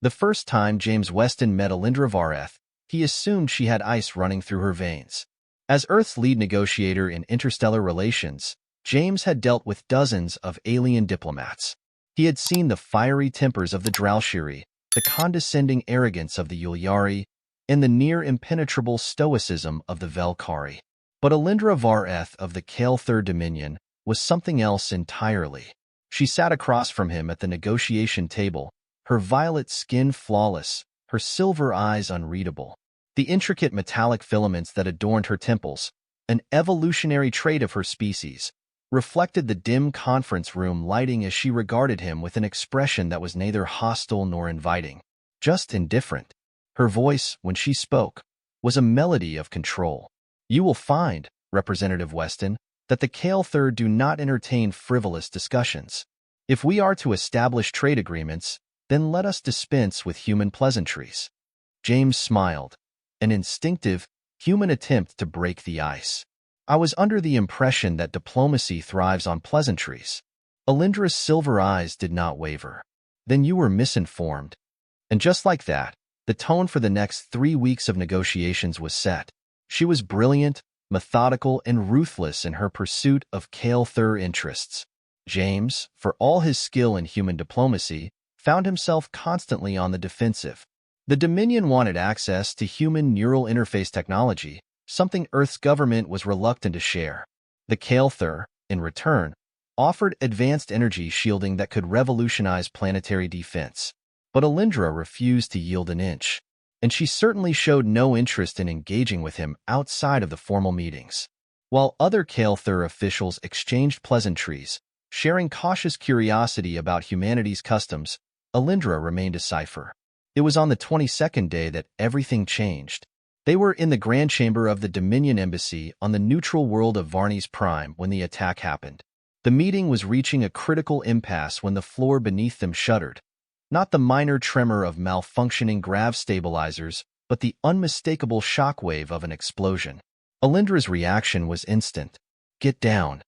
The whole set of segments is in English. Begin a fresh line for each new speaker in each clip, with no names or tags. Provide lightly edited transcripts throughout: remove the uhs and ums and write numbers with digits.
The first time James Weston met Alyndra Vareth, he assumed she had ice running through her veins. As Earth's lead negotiator in interstellar relations, James had dealt with dozens of alien diplomats. He had seen the fiery tempers of the Dralshiri, the condescending arrogance of the Yulyari, and the near-impenetrable stoicism of the Velkari. But Alyndra Vareth of the Kale Third Dominion was something else entirely. She sat across from him at the negotiation table, her violet skin flawless, her silver eyes unreadable. The intricate metallic filaments that adorned her temples, an evolutionary trait of her species, reflected the dim conference room lighting as she regarded him with an expression that was neither hostile nor inviting, just indifferent. Her voice, when she spoke, was a melody of control. You will find, Representative Weston, that the Kale Third do not entertain frivolous discussions. If we are to establish trade agreements, then let us dispense with human pleasantries. James smiled, an instinctive, human attempt to break the ice. I was under the impression that diplomacy thrives on pleasantries. Alyndra's silver eyes did not waver. Then you were misinformed. And just like that, the tone for the next 3 weeks of negotiations was set. She was brilliant, methodical, and ruthless in her pursuit of Kale Third interests. James, for all his skill in human diplomacy, found himself constantly on the defensive. The Dominion wanted access to human neural interface technology, something Earth's government was reluctant to share. The Kale Third, in return, offered advanced energy shielding that could revolutionize planetary defense. But Alyndra refused to yield an inch, and she certainly showed no interest in engaging with him outside of the formal meetings. While other Kale Third officials exchanged pleasantries, sharing cautious curiosity about humanity's customs, Alyndra remained a cipher. It was on the 22nd day that everything changed. They were in the Grand Chamber of the Dominion Embassy on the neutral world of Varnies Prime when the attack happened. The meeting was reaching a critical impasse when the floor beneath them shuddered. Not the minor tremor of malfunctioning grav stabilizers, but the unmistakable shockwave of an explosion. Alyndra's reaction was instant. Get down.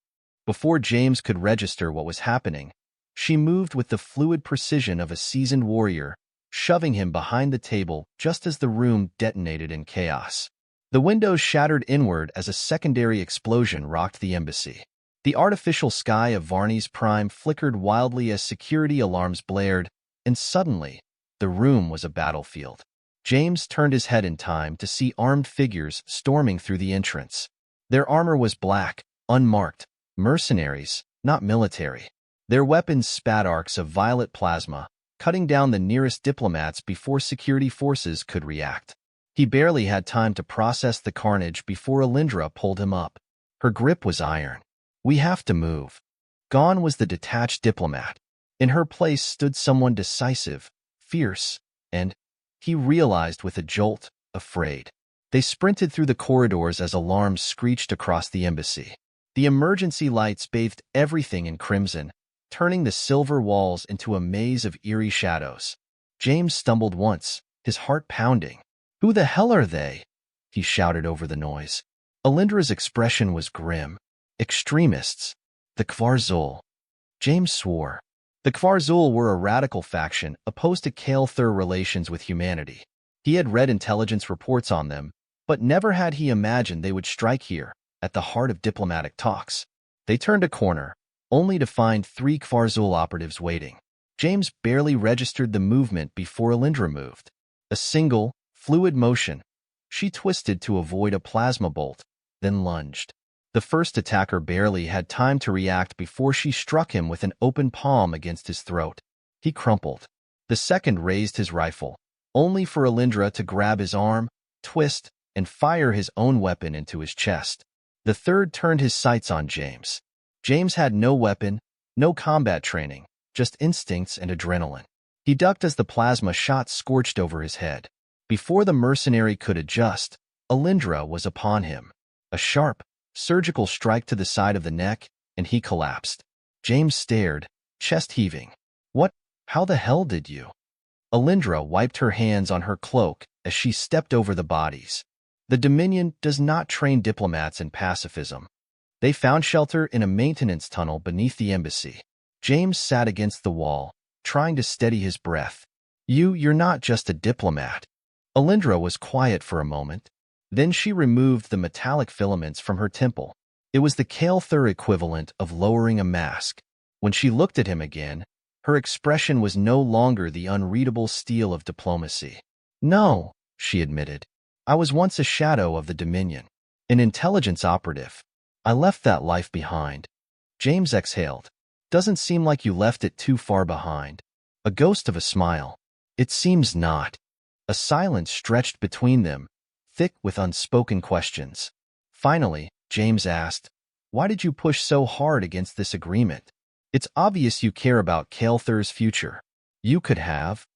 Before James could register what was happening, she moved with the fluid precision of a seasoned warrior, shoving him behind the table just as the room detonated in chaos. The windows shattered inward as a secondary explosion rocked the embassy. The artificial sky of Varnies Prime flickered wildly as security alarms blared, and suddenly, the room was a battlefield. James turned his head in time to see armed figures storming through the entrance. Their armor was black, unmarked, mercenaries, not military. Their weapons spat arcs of violet plasma, cutting down the nearest diplomats before security forces could react. He barely had time to process the carnage before Alyndra pulled him up. Her grip was iron. We have to move. Gone was the detached diplomat. In her place stood someone decisive, fierce, and, he realized with a jolt, afraid. They sprinted through the corridors as alarms screeched across the embassy. The emergency lights bathed everything in crimson, turning the silver walls into a maze of eerie shadows. James stumbled once, his heart pounding. Who the hell are they? He shouted over the noise. Alyndra's expression was grim. Extremists. The Kvarzul. James swore. The Kvarzul were a radical faction opposed to Kale Third relations with humanity. He had read intelligence reports on them, but never had he imagined they would strike here, at the heart of diplomatic talks. They turned a corner, only to find 3 Kvarzul operatives waiting. James barely registered the movement before Alyndra moved. A single, fluid motion. She twisted to avoid a plasma bolt, then lunged. The first attacker barely had time to react before she struck him with an open palm against his throat. He crumpled. The second raised his rifle, only for Alyndra to grab his arm, twist, and fire his own weapon into his chest. The third turned his sights on James. James had no weapon, no combat training, just instincts and adrenaline. He ducked as the plasma shot scorched over his head. Before the mercenary could adjust, Alyndra was upon him. A sharp, surgical strike to the side of the neck, and he collapsed. James stared, chest heaving. What? How the hell did you? Alyndra wiped her hands on her cloak as she stepped over the bodies. The Dominion does not train diplomats in pacifism. They found shelter in a maintenance tunnel beneath the embassy. James sat against the wall, trying to steady his breath. You're not just a diplomat. Alyndra was quiet for a moment. Then she removed the metallic filaments from her temple. It was the Kael'thur equivalent of lowering a mask. When she looked at him again, her expression was no longer the unreadable steel of diplomacy. No, she admitted. I was once a shadow of the Dominion, an intelligence operative. I left that life behind. James exhaled. Doesn't seem like you left it too far behind. A ghost of a smile. It seems not. A silence stretched between them, thick with unspoken questions. Finally, James asked, "Why did you push so hard against this agreement? It's obvious you care about Kael'thur's future. You could have."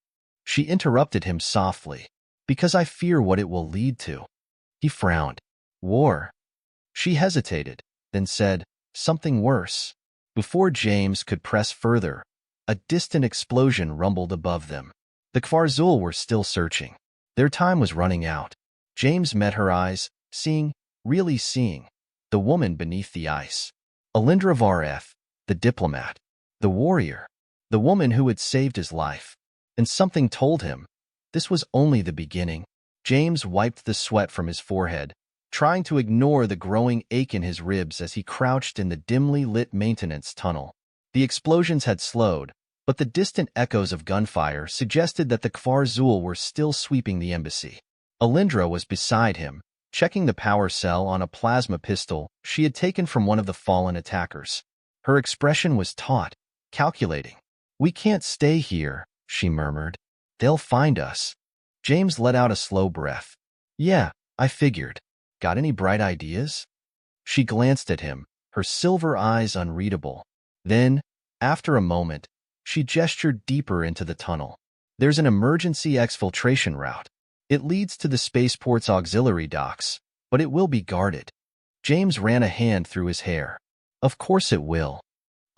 She interrupted him softly. "Because I fear what it will lead to." He frowned. "War." She hesitated, then said, "Something worse." Before James could press further, a distant explosion rumbled above them. The Kvarzul were still searching. Their time was running out. James met her eyes, seeing, really seeing, the woman beneath the ice. Alyndra Vareth, the diplomat, the warrior, the woman who had saved his life. And something told him, this was only the beginning. James wiped the sweat from his forehead, trying to ignore the growing ache in his ribs as he crouched in the dimly lit maintenance tunnel. The explosions had slowed, but the distant echoes of gunfire suggested that the Kvarzul were still sweeping the embassy. Alyndra was beside him, checking the power cell on a plasma pistol she had taken from one of the fallen attackers. Her expression was taut, calculating. "We can't stay here," she murmured. "They'll find us." James let out a slow breath. "Yeah, I figured. Got any bright ideas?" She glanced at him, her silver eyes unreadable. Then, after a moment, she gestured deeper into the tunnel. "There's an emergency exfiltration route. It leads to the spaceport's auxiliary docks, but it will be guarded." James ran a hand through his hair. "Of course it will."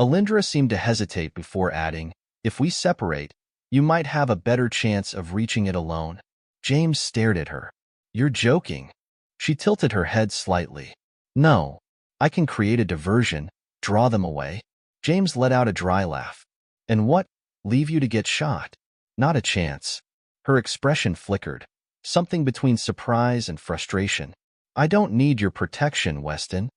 Alyndra seemed to hesitate before adding, "If we separate, you might have a better chance of reaching it alone." James stared at her. "You're joking." She tilted her head slightly. "No, I can create a diversion, draw them away." James let out a dry laugh. "And what? Leave you to get shot?" "Not a chance." Her expression flickered, something between surprise and frustration. "I don't need your protection, Weston."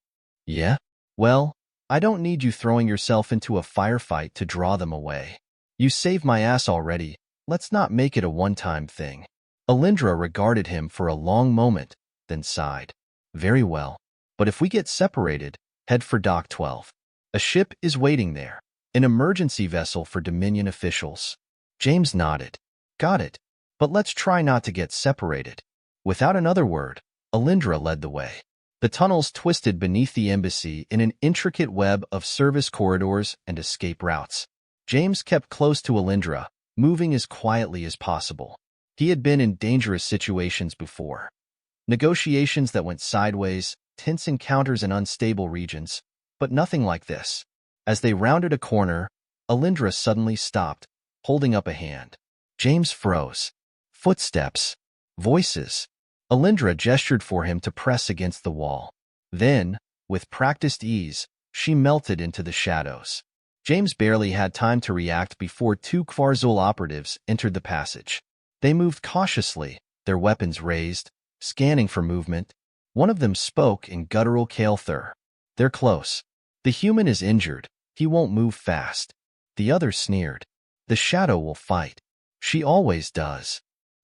"Yeah? Well, I don't need you throwing yourself into a firefight to draw them away. You saved my ass already. Let's not make it a one-time thing." Alyndra regarded him for a long moment, then sighed. "Very well. But if we get separated, head for Dock 12. A ship is waiting there. An emergency vessel for Dominion officials." James nodded. "Got it. But let's try not to get separated." Without another word, Alyndra led the way. The tunnels twisted beneath the embassy in an intricate web of service corridors and escape routes. James kept close to Alyndra, moving as quietly as possible. He had been in dangerous situations before. Negotiations that went sideways, tense encounters in unstable regions, but nothing like this. As they rounded a corner, Alyndra suddenly stopped, holding up a hand. James froze. Footsteps. Voices. Alyndra gestured for him to press against the wall. Then, with practiced ease, she melted into the shadows. James barely had time to react before two Kvarzul operatives entered the passage. They moved cautiously, their weapons raised, scanning for movement. One of them spoke in guttural Kael'thur. "They're close. The human is injured. He won't move fast." The other sneered. "The shadow will fight. She always does."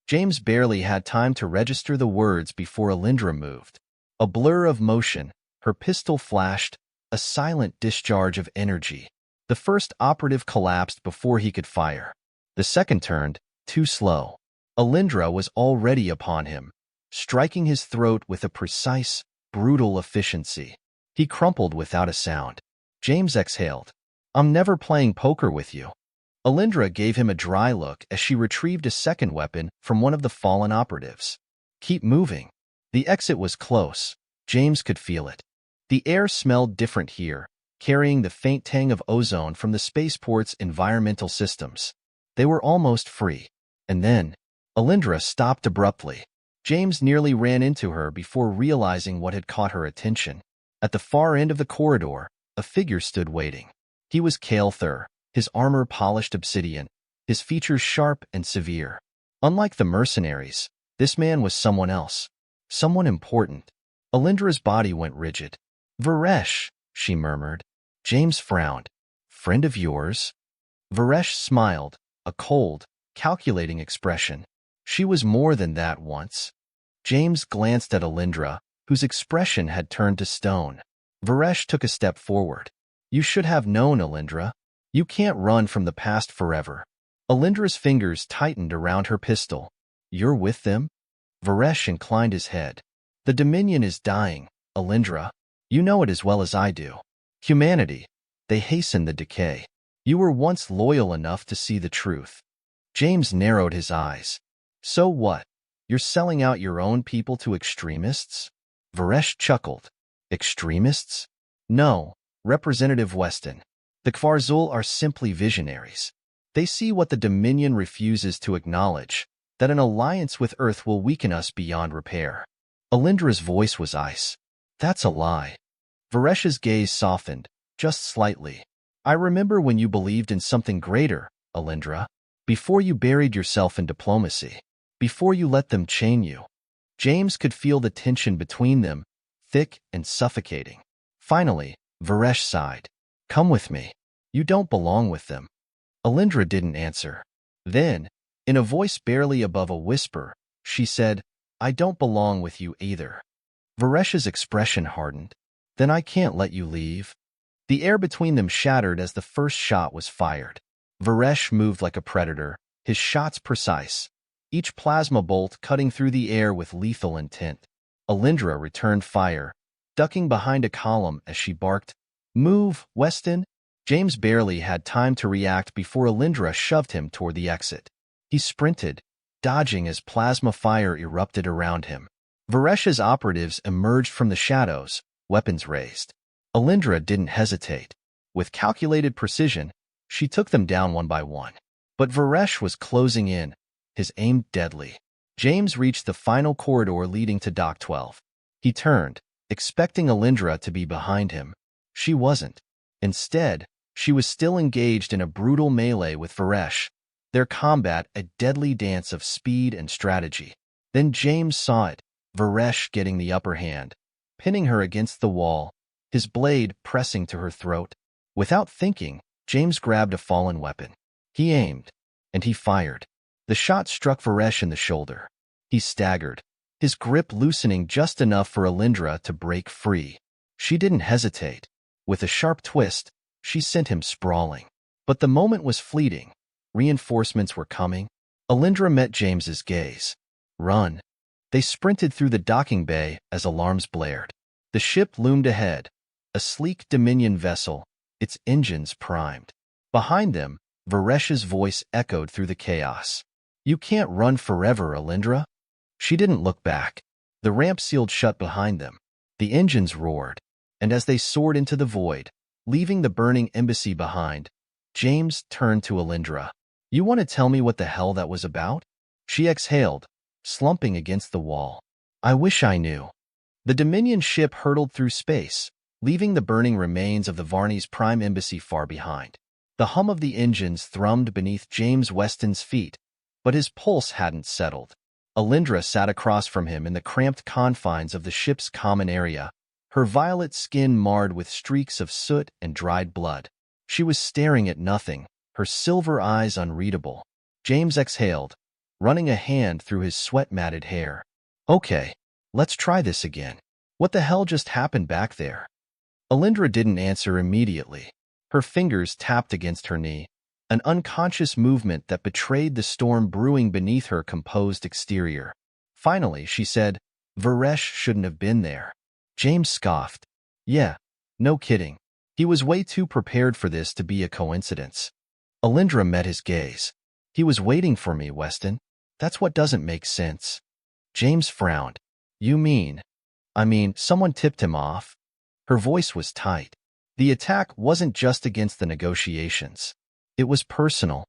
James barely had time to register the words before Alyndra moved. A blur of motion, her pistol flashed, a silent discharge of energy. The first operative collapsed before he could fire. The second turned, too slow. Alyndra was already upon him, striking his throat with a precise, brutal efficiency. He crumpled without a sound. James exhaled. "I'm never playing poker with you." Alyndra gave him a dry look as she retrieved a second weapon from one of the fallen operatives. "Keep moving." The exit was close. James could feel it. The air smelled different here, carrying the faint tang of ozone from the spaceport's environmental systems. They were almost free. And then, Alyndra stopped abruptly. James nearly ran into her before realizing what had caught her attention. At the far end of the corridor, a figure stood waiting. He was Kael'thur, his armor polished obsidian, his features sharp and severe. Unlike the mercenaries, this man was someone else, someone important. Alyndra's body went rigid. "Varesh," she murmured. James frowned. "Friend of yours?" Varesh smiled, a cold, calculating expression. She was more than that once. James glanced at Alyndra, whose expression had turned to stone. Varesh took a step forward. "You should have known, Alyndra. You can't run from the past forever." Alyndra's fingers tightened around her pistol. "You're with them?" Varesh inclined his head. "The Dominion is dying, Alyndra. You know it as well as I do. Humanity. They hasten the decay. You were once loyal enough to see the truth." James narrowed his eyes. "So what? You're selling out your own people to extremists?" Varesh chuckled. "Extremists? No, Representative Weston. The Kvarzul are simply visionaries. They see what the Dominion refuses to acknowledge, that an alliance with Earth will weaken us beyond repair." Alyndra's voice was ice. "That's a lie." Varesh's gaze softened, just slightly. "I remember when you believed in something greater, Alyndra, before you buried yourself in diplomacy, before you let them chain you." James could feel the tension between them, thick and suffocating. Finally, Varesh sighed. "Come with me. You don't belong with them." Alyndra didn't answer. Then, in a voice barely above a whisper, she said, "I don't belong with you either." Varesh's expression hardened. "Then I can't let you leave." The air between them shattered as the first shot was fired. Varesh moved like a predator, his shots precise, each plasma bolt cutting through the air with lethal intent. Alyndra returned fire, ducking behind a column as she barked, "Move, Weston!" James barely had time to react before Alyndra shoved him toward the exit. He sprinted, dodging as plasma fire erupted around him. Varesh's operatives emerged from the shadows, weapons raised. Alyndra didn't hesitate. With calculated precision, she took them down one by one. But Varesh was closing in, his aim deadly. James reached the final corridor leading to Dock 12. He turned, expecting Alyndra to be behind him. She wasn't. Instead, she was still engaged in a brutal melee with Varesh, their combat a deadly dance of speed and strategy. Then James saw it, Varesh getting the upper hand, pinning her against the wall, his blade pressing to her throat. Without thinking, James grabbed a fallen weapon. He aimed, and he fired. The shot struck Varesh in the shoulder. He staggered, his grip loosening just enough for Alyndra to break free. She didn't hesitate. With a sharp twist, she sent him sprawling. But the moment was fleeting. Reinforcements were coming. Alyndra met James's gaze. "Run." They sprinted through the docking bay as alarms blared. The ship loomed ahead, a sleek Dominion vessel, its engines primed. Behind them, Varesh's voice echoed through the chaos. "You can't run forever, Alyndra." She didn't look back. The ramp sealed shut behind them. The engines roared, and as they soared into the void, leaving the burning embassy behind, James turned to Alyndra. "You want to tell me what the hell that was about?" She exhaled, slumping against the wall. "I wish I knew." The Dominion ship hurtled through space, leaving the burning remains of the Varney's prime embassy far behind. The hum of the engines thrummed beneath James Weston's feet, but his pulse hadn't settled. Alyndra sat across from him in the cramped confines of the ship's common area, her violet skin marred with streaks of soot and dried blood. She was staring at nothing, her silver eyes unreadable. James exhaled, running a hand through his sweat-matted hair. "Okay, let's try this again. What the hell just happened back there?" Alyndra didn't answer immediately. Her fingers tapped against her knee, an unconscious movement that betrayed the storm brewing beneath her composed exterior. Finally, she said, "Varesh shouldn't have been there." James scoffed. "Yeah, no kidding. He was way too prepared for this to be a coincidence." Alyndra met his gaze. "He was waiting for me, Weston. That's what doesn't make sense." James frowned. "You mean?" "I mean, someone tipped him off." Her voice was tight. The attack wasn't just against the negotiations. It was personal.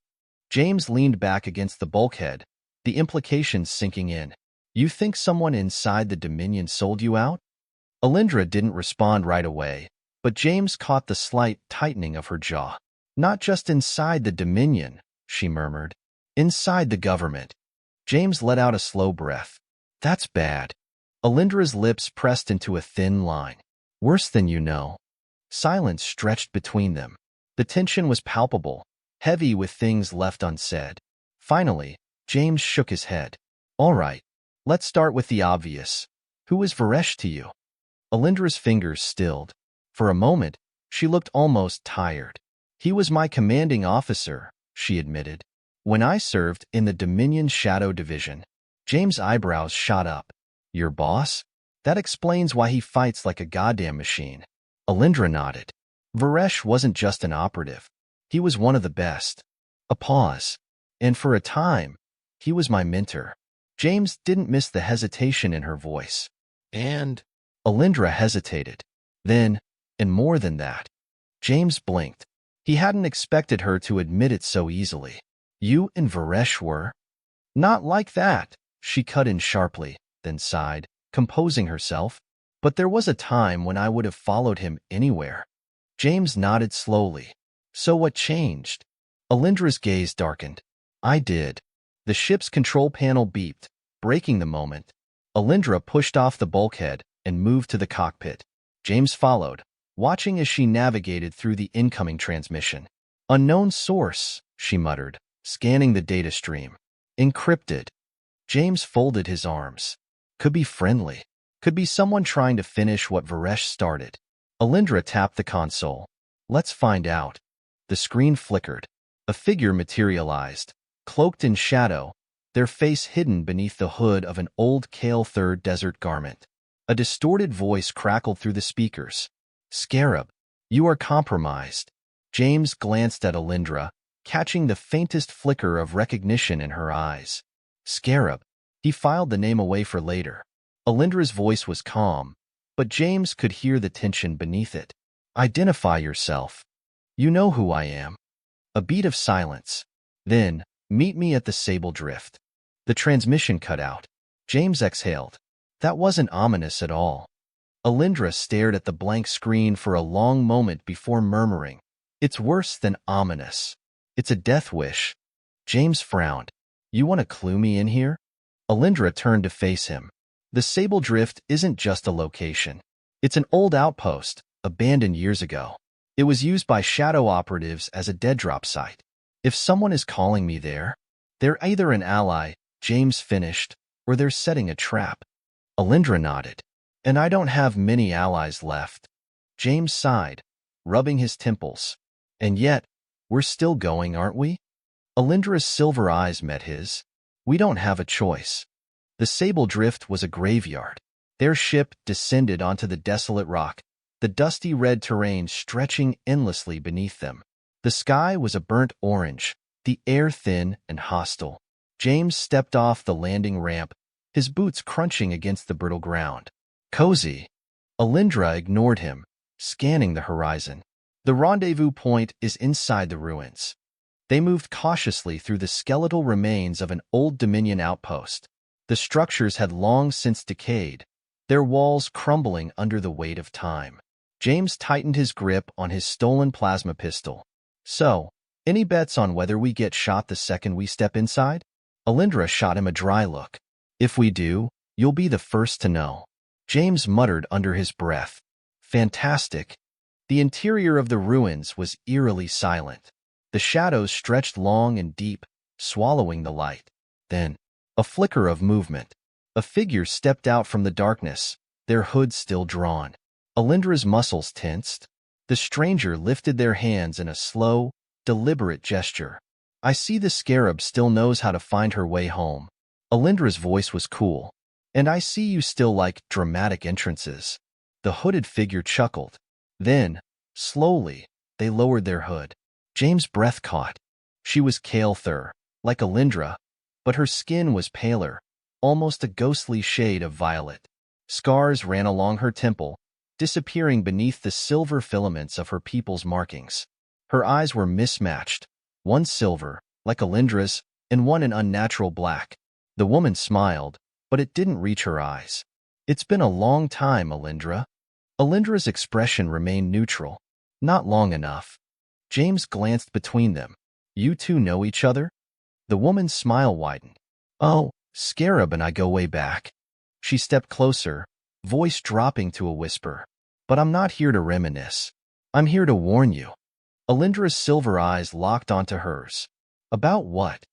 James leaned back against the bulkhead, the implications sinking in. "You think someone inside the Dominion sold you out?" Alyndra didn't respond right away, but James caught the slight tightening of her jaw. "Not just inside the Dominion," she murmured. Inside the government. James let out a slow breath. That's bad. Alyndra's lips pressed into a thin line. Worse than you know. Silence stretched between them. The tension was palpable, heavy with things left unsaid. Finally, James shook his head. All right, let's start with the obvious. Who is Varesh to you? Alyndra's fingers stilled. For a moment, she looked almost tired. He was my commanding officer, she admitted. When I served in the Dominion Shadow Division, James' eyebrows shot up. Your boss? That explains why he fights like a goddamn machine. Alyndra nodded. Varesh wasn't just an operative. He was one of the best. A pause. And for a time, he was my mentor. James didn't miss the hesitation in her voice. And Alyndra hesitated. Then, and more than that. James blinked. He hadn't expected her to admit it so easily. You and Varesh were? Not like that, she cut in sharply, then sighed, composing herself. But there was a time when I would have followed him anywhere. James nodded slowly. So what changed? Alyndra's gaze darkened. I did. The ship's control panel beeped, breaking the moment. Alyndra pushed off the bulkhead and moved to the cockpit. James followed, watching as she navigated through the incoming transmission. Unknown source, she muttered, scanning the data stream. Encrypted. James folded his arms. Could be friendly. Could be someone trying to finish what Varesh started. Alyndra tapped the console. Let's find out. The screen flickered. A figure materialized, cloaked in shadow, their face hidden beneath the hood of an old kale-third desert garment. A distorted voice crackled through the speakers. Scarab, you are compromised. James glanced at Alyndra, catching the faintest flicker of recognition in her eyes. Scarab. He filed the name away for later. Alyndra's voice was calm, but James could hear the tension beneath it. Identify yourself. You know who I am. A beat of silence. Then, meet me at the Sable Drift. The transmission cut out. James exhaled. That wasn't ominous at all. Alyndra stared at the blank screen for a long moment before murmuring. It's worse than ominous. It's a death wish. James frowned. You want to clue me in here? Alyndra turned to face him. The Sable Drift isn't just a location. It's an old outpost, abandoned years ago. It was used by shadow operatives as a dead drop site. If someone is calling me there, they're either an ally, James finished, or they're setting a trap. Alyndra nodded. And I don't have many allies left. James sighed, rubbing his temples. And yet, we're still going, aren't we? Alyndra's silver eyes met his. We don't have a choice. The Sable Drift was a graveyard. Their ship descended onto the desolate rock, the dusty red terrain stretching endlessly beneath them. The sky was a burnt orange, the air thin and hostile. James stepped off the landing ramp, his boots crunching against the brittle ground. Cozy. Alyndra ignored him, scanning the horizon. The rendezvous point is inside the ruins. They moved cautiously through the skeletal remains of an old Dominion outpost. The structures had long since decayed, their walls crumbling under the weight of time. James tightened his grip on his stolen plasma pistol. So, any bets on whether we get shot the second we step inside? Alyndra shot him a dry look. If we do, you'll be the first to know. James muttered under his breath. Fantastic. The interior of the ruins was eerily silent. The shadows stretched long and deep, swallowing the light. Then, a flicker of movement. A figure stepped out from the darkness, their hood still drawn. Alyndra's muscles tensed. The stranger lifted their hands in a slow, deliberate gesture. I see the scarab still knows how to find her way home. Alyndra's voice was cool. And I see you still like dramatic entrances. The hooded figure chuckled. Then, slowly, they lowered their hood. James' breath caught. She was kale-thur, like Alyndra, but her skin was paler, almost a ghostly shade of violet. Scars ran along her temple, disappearing beneath the silver filaments of her people's markings. Her eyes were mismatched, one silver, like Alyndra's, and one an unnatural black. The woman smiled, but it didn't reach her eyes. It's been a long time, Alyndra. Alyndra's expression remained neutral. Not long enough. James glanced between them. You two know each other? The woman's smile widened. Oh, Scarab and I go way back. She stepped closer, voice dropping to a whisper. But I'm not here to reminisce. I'm here to warn you. Alyndra's silver eyes locked onto hers. About what?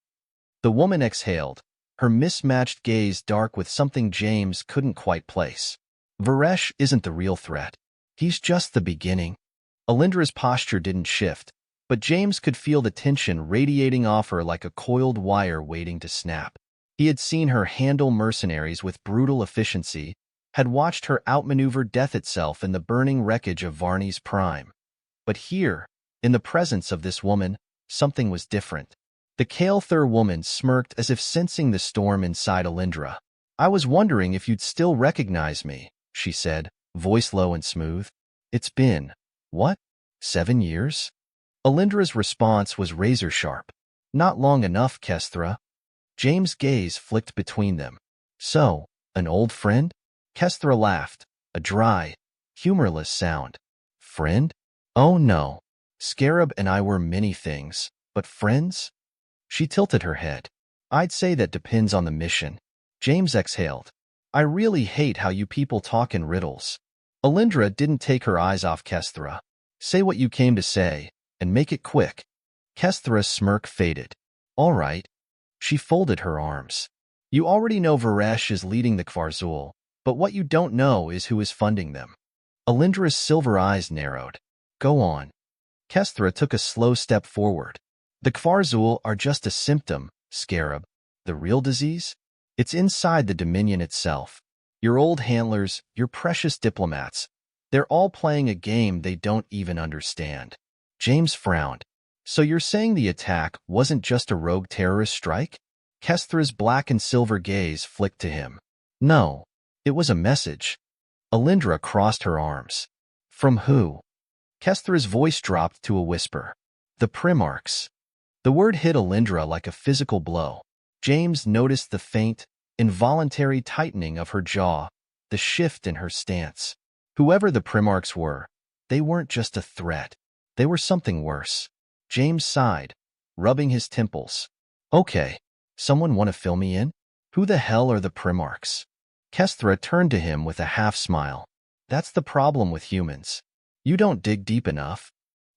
The woman exhaled, her mismatched gaze dark with something James couldn't quite place. Varesh isn't the real threat. He's just the beginning. Alyndra's posture didn't shift, but James could feel the tension radiating off her like a coiled wire waiting to snap. He had seen her handle mercenaries with brutal efficiency, had watched her outmaneuver death itself in the burning wreckage of Varney's prime. But here, in the presence of this woman, something was different. The Kael'thir woman smirked as if sensing the storm inside Alyndra. I was wondering if you'd still recognize me, she said, voice low and smooth. It's been, what, 7 years? Alyndra's response was razor-sharp. Not long enough, Kesthra. James' gaze flicked between them. So, an old friend? Kesthra laughed, a dry, humorless sound. Friend? Oh no. Scarab and I were many things, but friends? She tilted her head. I'd say that depends on the mission. James exhaled. I really hate how you people talk in riddles. Alyndra didn't take her eyes off Kesthra. Say what you came to say, and make it quick. Kesthra's smirk faded. All right. She folded her arms. You already know Varesh is leading the Kvarzul, but what you don't know is who is funding them. Alyndra's silver eyes narrowed. Go on. Kesthra took a slow step forward. The Kvarzul are just a symptom, Scarab. The real disease? It's inside the Dominion itself. Your old handlers, your precious diplomats. They're all playing a game they don't even understand. James frowned. So you're saying the attack wasn't just a rogue terrorist strike? Kesthra's black and silver gaze flicked to him. No, it was a message. Alyndra crossed her arms. From who? Kesthra's voice dropped to a whisper. The Primarchs. The word hit Alyndra like a physical blow. James noticed the faint, involuntary tightening of her jaw, the shift in her stance. Whoever the Primarchs were, they weren't just a threat. They were something worse. James sighed, rubbing his temples. Okay, someone want to fill me in? Who the hell are the Primarchs? Kesthra turned to him with a half-smile. That's the problem with humans. You don't dig deep enough.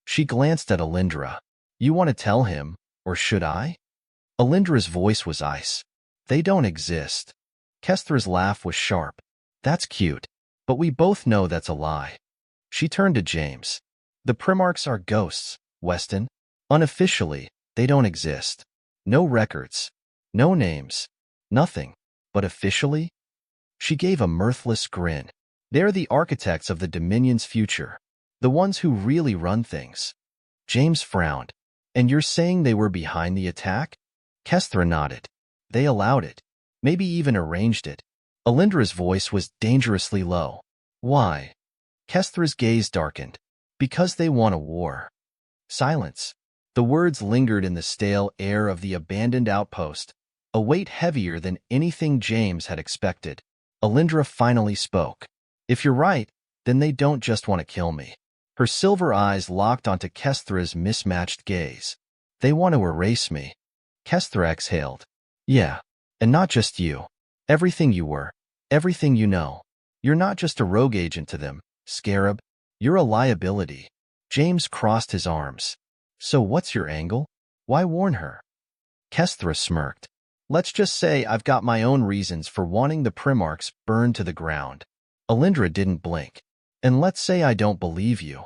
She glanced at Alyndra. You want to tell him, or should I? Alyndra's voice was ice. They don't exist. Kesthra's laugh was sharp. That's cute, but we both know that's a lie. She turned to James. The Primarchs are ghosts, Weston. Unofficially, they don't exist. No records. No names. Nothing. But officially? She gave a mirthless grin. They're the architects of the Dominion's future. The ones who really run things. James frowned. And you're saying they were behind the attack? Kesthra nodded. They allowed it. Maybe even arranged it. Alyndra's voice was dangerously low. Why? Kesthra's gaze darkened. Because they want a war. Silence. The words lingered in the stale air of the abandoned outpost, a weight heavier than anything James had expected. Alyndra finally spoke. If you're right, then they don't just want to kill me. Her silver eyes locked onto Kesthra's mismatched gaze. They want to erase me. Kesthra exhaled. Yeah, and not just you. Everything you were. Everything you know. You're not just a rogue agent to them, Scarab. You're a liability. James crossed his arms. So what's your angle? Why warn her? Kesthra smirked. Let's just say I've got my own reasons for wanting the Primarchs burned to the ground. Alyndra didn't blink. And let's say I don't believe you.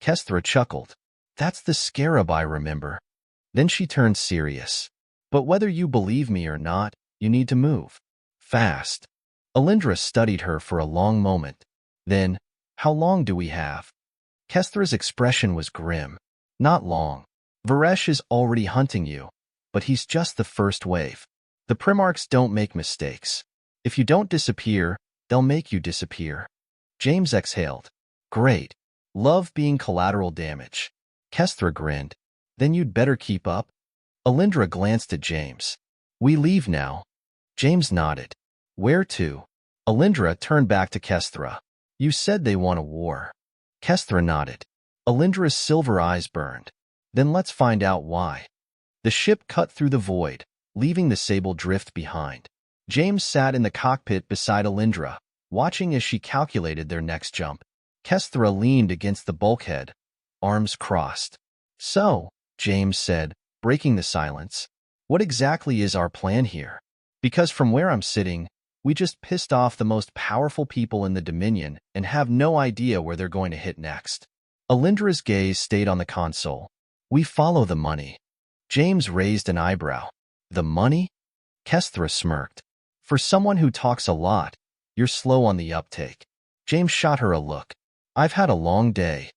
Kesthra chuckled. That's the Scarab I remember. Then she turned serious. But whether you believe me or not, you need to move. Fast. Alyndra studied her for a long moment. Then, how long do we have? Kesthra's expression was grim. Not long. Varesh is already hunting you, but he's just the first wave. The Primarchs don't make mistakes. If you don't disappear, they'll make you disappear. James exhaled. Great. Love being collateral damage. Kesthra grinned. Then you'd better keep up. Alyndra glanced at James. We leave now. James nodded. Where to? Alyndra turned back to Kesthra. You said they want a war. Kesthra nodded. Alyndra's silver eyes burned. Then let's find out why. The ship cut through the void, leaving the sable drift behind. James sat in the cockpit beside Alyndra, watching as she calculated their next jump. Kestra leaned against the bulkhead, arms crossed. "So," James said, breaking the silence, "what exactly is our plan here? Because from where I'm sitting, we just pissed off the most powerful people in the Dominion and have no idea where they're going to hit next." Alyndra's gaze stayed on the console. "We follow the money." James raised an eyebrow. "The money?" Kestra smirked. "For someone who talks a lot, you're slow on the uptake." James shot her a look. "I've had a long day."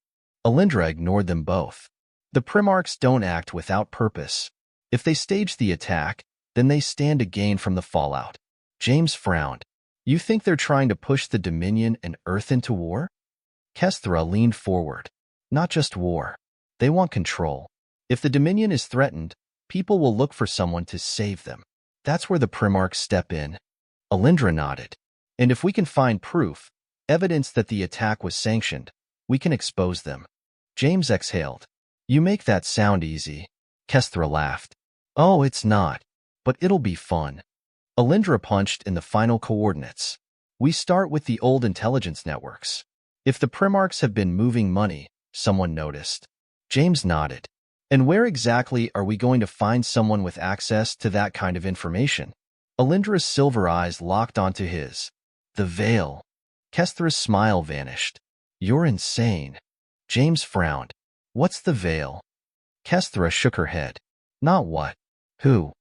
Alyndra ignored them both. The Primarchs don't act without purpose. If they stage the attack, then they stand to gain from the fallout. James frowned. "You think they're trying to push the Dominion and Earth into war?" Kestra leaned forward. "Not just war. They want control. If the Dominion is threatened, people will look for someone to save them. That's where the Primarchs step in." Alyndra nodded. "And if we can find proof, evidence that the attack was sanctioned, we can expose them." James exhaled. "You make that sound easy." Kestra laughed. "Oh, it's not. But it'll be fun." Alyndra punched in the final coordinates. "We start with the old intelligence networks. If the Primarchs have been moving money," someone noticed. James nodded. "And where exactly are we going to find someone with access to that kind of information?" Alyndra's silver eyes locked onto his. "The Veil." Kestra's smile vanished. "You're insane." James frowned. "What's the Veil?" Kestra shook her head. "Not what? Who?"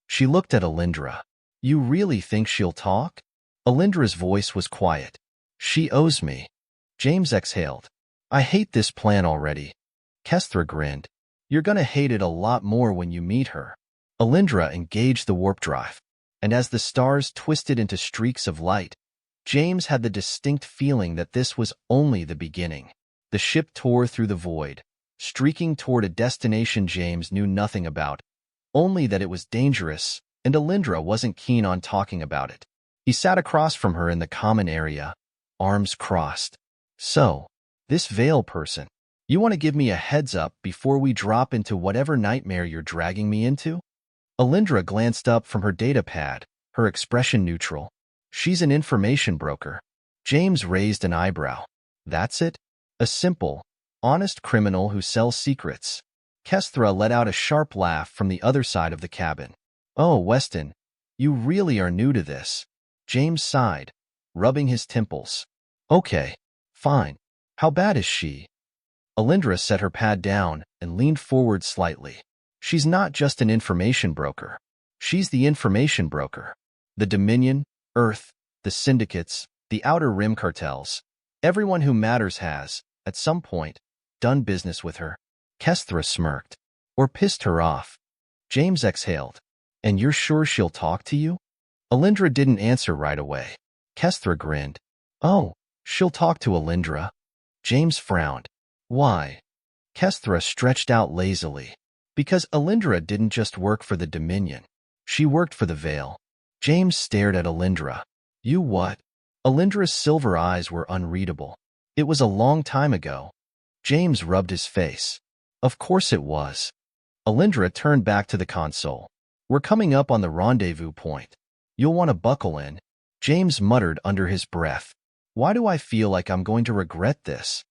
She looked at Alyndra. "You really think she'll talk?" Alyndra's voice was quiet. "She owes me." James exhaled. "I hate this plan already." Kestra grinned. "You're gonna hate it a lot more when you meet her." Alyndra engaged the warp drive, and as the stars twisted into streaks of light, James had the distinct feeling that this was only the beginning. The ship tore through the void, streaking toward a destination James knew nothing about, only that it was dangerous, and Alyndra wasn't keen on talking about it. He sat across from her in the common area, arms crossed. "So, this Veil person, you want to give me a heads up before we drop into whatever nightmare you're dragging me into?" Alyndra glanced up from her data pad, her expression neutral. "She's an information broker." James raised an eyebrow. "That's it? A simple, honest criminal who sells secrets?" Kestra let out a sharp laugh from the other side of the cabin. "Oh, Weston, you really are new to this." James sighed, rubbing his temples. "Okay, fine. How bad is she?" Alyndra set her pad down and leaned forward slightly. "She's not just an information broker. She's the information broker. The Dominion, Earth, the syndicates, the Outer Rim cartels, everyone who matters has, at some point, done business with her." Kestra smirked. "Or pissed her off." James exhaled. "And you're sure she'll talk to you?" Alyndra didn't answer right away. Kestra grinned. "Oh, she'll talk to Alyndra." James frowned. "Why?" Kestra stretched out lazily. "Because Alyndra didn't just work for the Dominion. She worked for the Veil." James stared at Alyndra. "You what?" Alyndra's silver eyes were unreadable. "It was a long time ago." James rubbed his face. "Of course it was." Alyndra turned back to the console. "We're coming up on the rendezvous point. You'll want to buckle in." James muttered under his breath. "Why do I feel like I'm going to regret this?"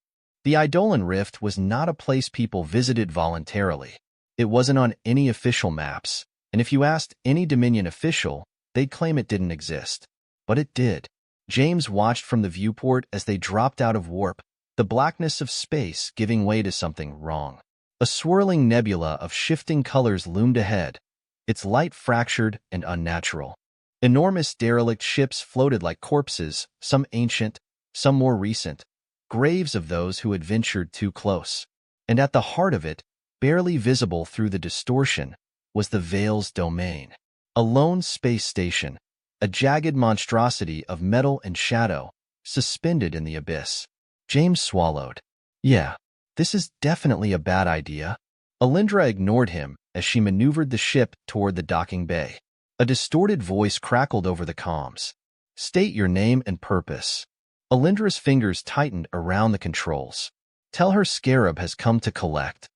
The Eidolon Rift was not a place people visited voluntarily. It wasn't on any official maps, and if you asked any Dominion official, they'd claim it didn't exist. But it did. James watched from the viewport as they dropped out of warp, the blackness of space giving way to something wrong. A swirling nebula of shifting colors loomed ahead, its light fractured and unnatural. Enormous derelict ships floated like corpses, some ancient, some more recent, graves of those who had ventured too close. And at the heart of it, barely visible through the distortion, was the Veil's domain. A lone space station, a jagged monstrosity of metal and shadow, suspended in the abyss. James swallowed. "Yeah, this is definitely a bad idea." Alyndra ignored him as she maneuvered the ship toward the docking bay. A distorted voice crackled over the comms. "State your name and purpose." Alyndra's fingers tightened around the controls. "Tell her Scarab has come to collect."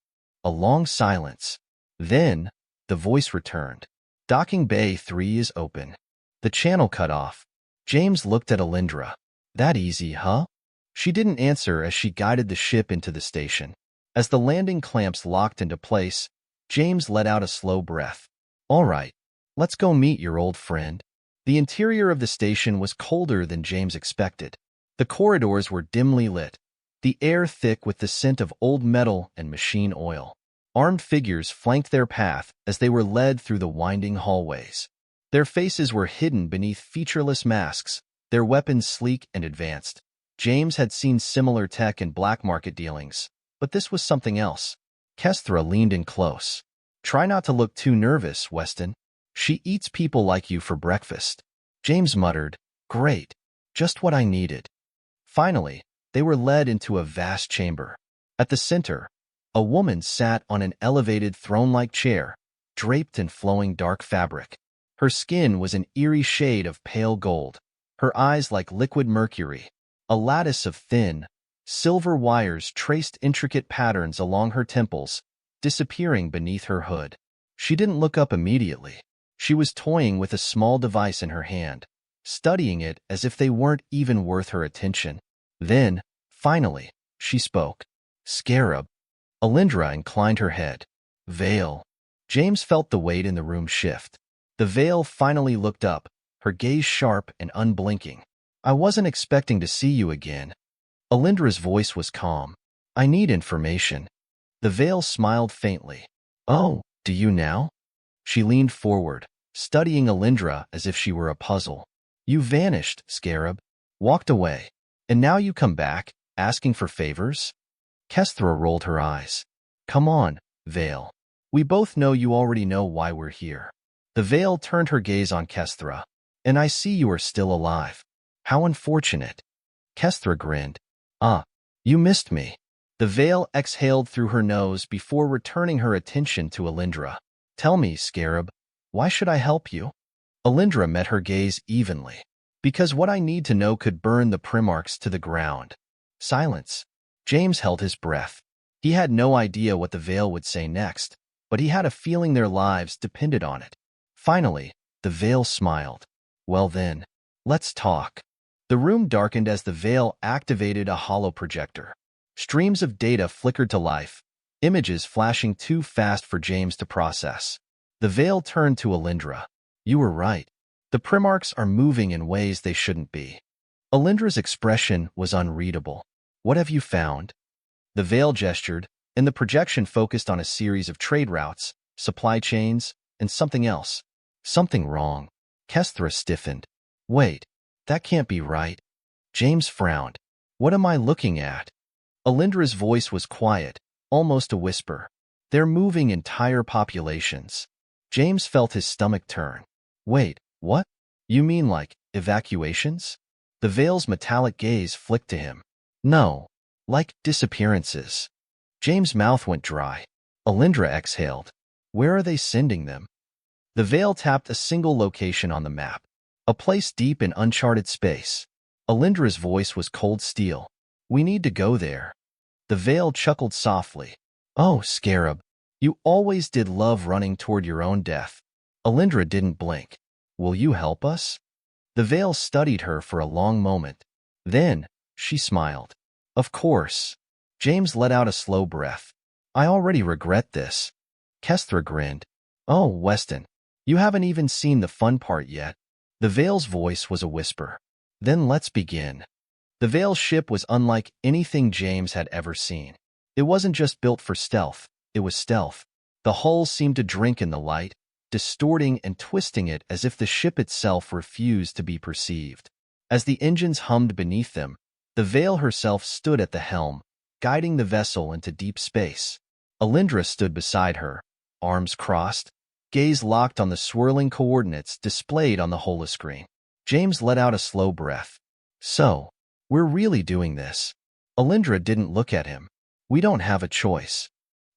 A long silence. Then, The voice returned. Docking Bay 3 is open. The channel cut off. James looked at Alyndra. That easy, huh? She didn't answer as she guided the ship into the station. As the landing clamps locked into place, James let out a slow breath. All right, let's go meet your old friend. The interior of the station was colder than James expected. The corridors were dimly lit, the air thick with the scent of old metal and machine oil. Armed figures flanked their path as they were led through the winding hallways. Their faces were hidden beneath featureless masks, their weapons sleek and advanced. James had seen similar tech in black market dealings, but this was something else. Kestra leaned in close. Try not to look too nervous, Weston. She eats people like you for breakfast. James muttered, Great, just what I needed. Finally, they were led into a vast chamber. At the center, a woman sat on an elevated throne-like chair, draped in flowing dark fabric. Her skin was an eerie shade of pale gold, her eyes like liquid mercury. A lattice of thin, silver wires traced intricate patterns along her temples, disappearing beneath her hood. She didn't look up immediately. She was toying with a small device in her hand, studying it as if they weren't even worth her attention. Then, finally, she spoke. Scarab. Alyndra inclined her head. Veil. James felt the weight in the room shift. The veil finally looked up, her gaze sharp and unblinking. I wasn't expecting to see you again. Alyndra's voice was calm. I need information. The veil smiled faintly. Oh, do you now? She leaned forward, studying Alyndra as if she were a puzzle. You vanished, Scarab. Walked away. And now you come back, asking for favors? Kestra rolled her eyes. Come on, Veil. We both know you already know why we're here. The Veil turned her gaze on Kestra. And I see you are still alive. How unfortunate. Kestra grinned. Ah, you missed me. The Veil exhaled through her nose before returning her attention to Alyndra. Tell me, Scarab, why should I help you? Alyndra met her gaze evenly. Because what I need to know could burn the Primarchs to the ground. Silence. James held his breath. He had no idea what the Veil would say next, but he had a feeling their lives depended on it. Finally, the Veil smiled. Well then, let's talk. The room darkened as the Veil activated a hollow projector. Streams of data flickered to life, images flashing too fast for James to process. The Veil turned to Alyndra. You were right. The Primarchs are moving in ways they shouldn't be. Alyndra's expression was unreadable. What have you found? The Veil gestured, and the projection focused on a series of trade routes, supply chains, and something else. Something wrong. Kestra stiffened. Wait, that can't be right. James frowned. What am I looking at? Alyndra's voice was quiet, almost a whisper. They're moving entire populations. James felt his stomach turn. Wait, what? You mean like evacuations? The Veil's metallic gaze flicked to him. No, like disappearances. James' mouth went dry. Alyndra exhaled. Where are they sending them? The Veil tapped a single location on the map, a place deep in uncharted space. Alyndra's voice was cold steel. We need to go there. The Veil chuckled softly. Oh, Scarab, you always did love running toward your own death. Alyndra didn't blink. Will you help us? The Veil studied her for a long moment. Then, she smiled. Of course. James let out a slow breath. I already regret this. Kestra grinned. Oh, Weston, you haven't even seen the fun part yet. The Veil's voice was a whisper. Then let's begin. The Veil's ship was unlike anything James had ever seen. It wasn't just built for stealth, it was stealth. The hull seemed to drink in the light, distorting and twisting it as if the ship itself refused to be perceived. As the engines hummed beneath them, the Veil herself stood at the helm, guiding the vessel into deep space. Alyndra stood beside her, arms crossed, gaze locked on the swirling coordinates displayed on the holoscreen. James let out a slow breath. So, we're really doing this. Alyndra didn't look at him. We don't have a choice.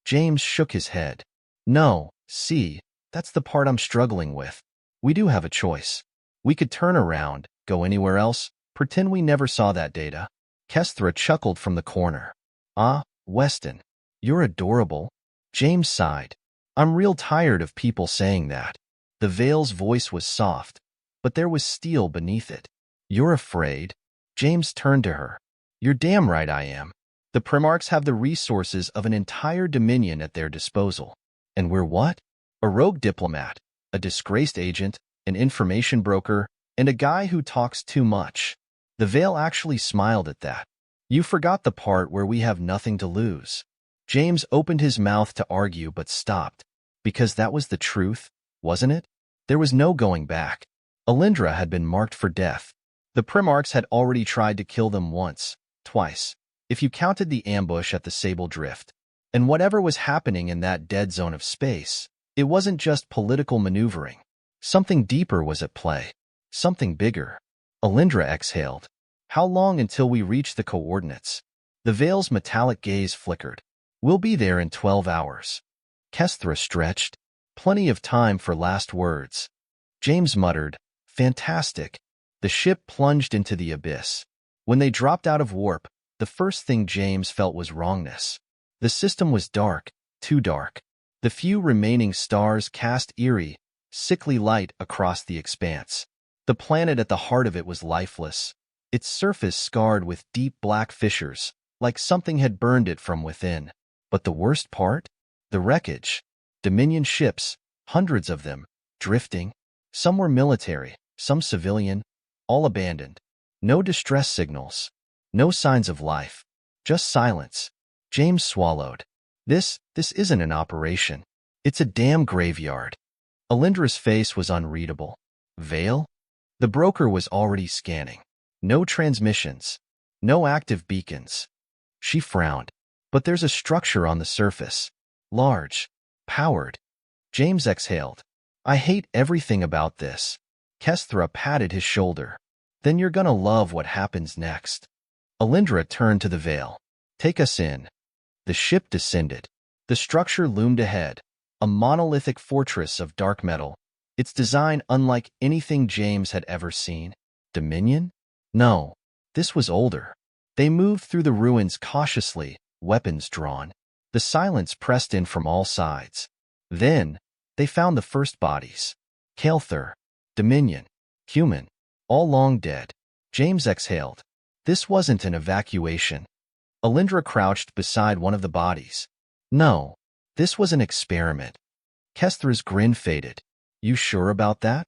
James shook his head. No, see, that's the part I'm struggling with. We do have a choice. We could turn around, go anywhere else, pretend we never saw that data. Kestra chuckled from the corner. Ah, Weston, you're adorable. James sighed. I'm real tired of people saying that. The Veil's voice was soft, but there was steel beneath it. You're afraid? James turned to her. You're damn right I am. The Primarchs have the resources of an entire dominion at their disposal. And we're what? A rogue diplomat, a disgraced agent, an information broker, and a guy who talks too much. The Veil actually smiled at that. You forgot the part where we have nothing to lose. James opened his mouth to argue but stopped. Because that was the truth, wasn't it? There was no going back. Alyndra had been marked for death. The Primarchs had already tried to kill them once, twice, if you counted the ambush at the Sable Drift. And whatever was happening in that dead zone of space, it wasn't just political maneuvering. Something deeper was at play. Something bigger. Alyndra exhaled. How long until we reach the coordinates? The Veil's metallic gaze flickered. We'll be there in 12 hours. Kestra stretched. Plenty of time for last words. James muttered, fantastic. The ship plunged into the abyss. When they dropped out of warp, the first thing James felt was wrongness. The system was dark, too dark. The few remaining stars cast eerie, sickly light across the expanse. The planet at the heart of it was lifeless, its surface scarred with deep black fissures, like something had burned it from within. But the worst part? The wreckage. Dominion ships, hundreds of them, drifting. Some were military, some civilian, all abandoned. No distress signals. No signs of life. Just silence. James swallowed. This isn't an operation. It's a damn graveyard. Alyndra's face was unreadable. Veil? The broker was already scanning. No transmissions. No active beacons. She frowned. But there's a structure on the surface. Large. Powered. James exhaled. I hate everything about this. Kestra patted his shoulder. Then you're gonna love what happens next. Alyndra turned to the Veil. Take us in. The ship descended. The structure loomed ahead. A monolithic fortress of dark metal. Its design unlike anything James had ever seen. Dominion? No. This was older. They moved through the ruins cautiously, weapons drawn. The silence pressed in from all sides. Then, they found the first bodies. Kael'thur, Dominion, human, all long dead. James exhaled. This wasn't an evacuation. Alyndra crouched beside one of the bodies. No, this was an experiment. Kestra's grin faded. You sure about that?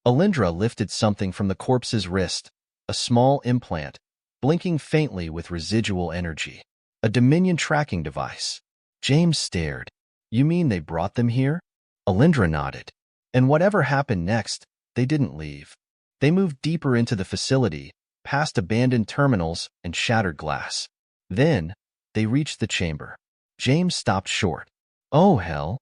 Alyndra lifted something from the corpse's wrist, a small implant, blinking faintly with residual energy. A Dominion tracking device. James stared. You mean they brought them here? Alyndra nodded. And whatever happened next, they didn't leave. They moved deeper into the facility, past abandoned terminals and shattered glass. Then, they reached the chamber. James stopped short. Oh, hell.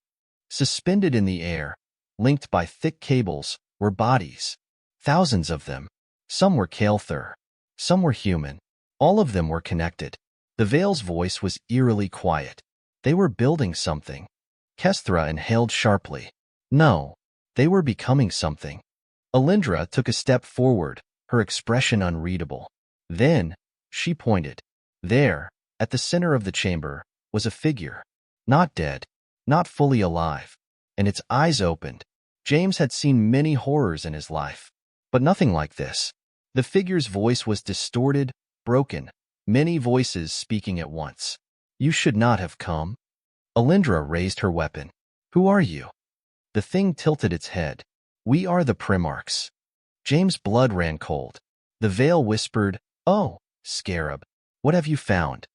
Suspended in the air, linked by thick cables, were bodies. Thousands of them. Some were Kael'thur. Some were human. All of them were connected. The Veil's voice was eerily quiet. They were building something. Kestra inhaled sharply. No, they were becoming something. Alyndra took a step forward, her expression unreadable. Then, she pointed. There, at the center of the chamber, was a figure. Not dead, not fully alive. And its eyes opened. James had seen many horrors in his life, but nothing like this. The figure's voice was distorted, broken, many voices speaking at once. You should not have come. Alyndra raised her weapon. Who are you? The thing tilted its head. We are the Primarchs. James' blood ran cold. The Veil whispered, Oh, Scarab, what have you found?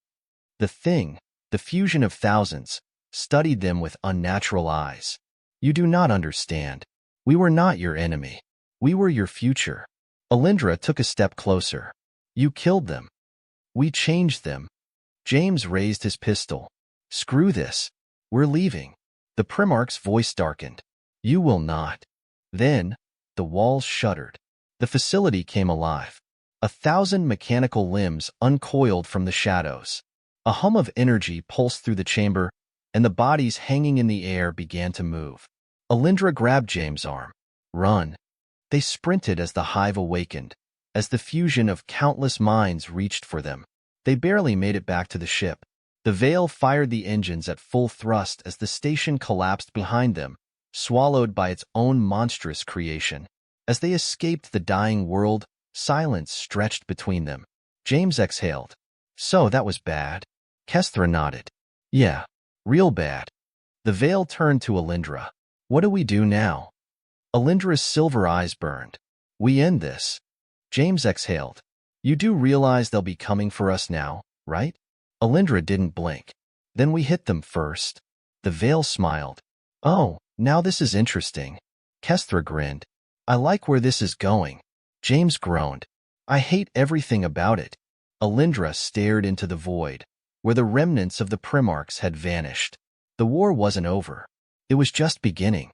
The thing, the fusion of thousands, studied them with unnatural eyes. You do not understand. We were not your enemy. We were your future. Alyndra took a step closer. You killed them. We changed them. James raised his pistol. Screw this. We're leaving. The Primarch's voice darkened. You will not. Then, the walls shuddered. The facility came alive. 1,000 mechanical limbs uncoiled from the shadows. A hum of energy pulsed through the chamber, and the bodies hanging in the air began to move. Alyndra grabbed James' arm. Run. They sprinted as the hive awakened, as the fusion of countless minds reached for them. They barely made it back to the ship. The Veil fired the engines at full thrust as the station collapsed behind them, swallowed by its own monstrous creation. As they escaped the dying world, silence stretched between them. James exhaled. So that was bad. Kestra nodded. Yeah, real bad. The Veil turned to Alyndra. What do we do now? Alyndra's silver eyes burned. We end this. James exhaled. You do realize they'll be coming for us now, right? Alyndra didn't blink. Then we hit them first. The Veil smiled. Oh, now this is interesting. Kestra grinned. I like where this is going. James groaned. I hate everything about it. Alyndra stared into the void, where the remnants of the Primarchs had vanished. The war wasn't over. It was just beginning.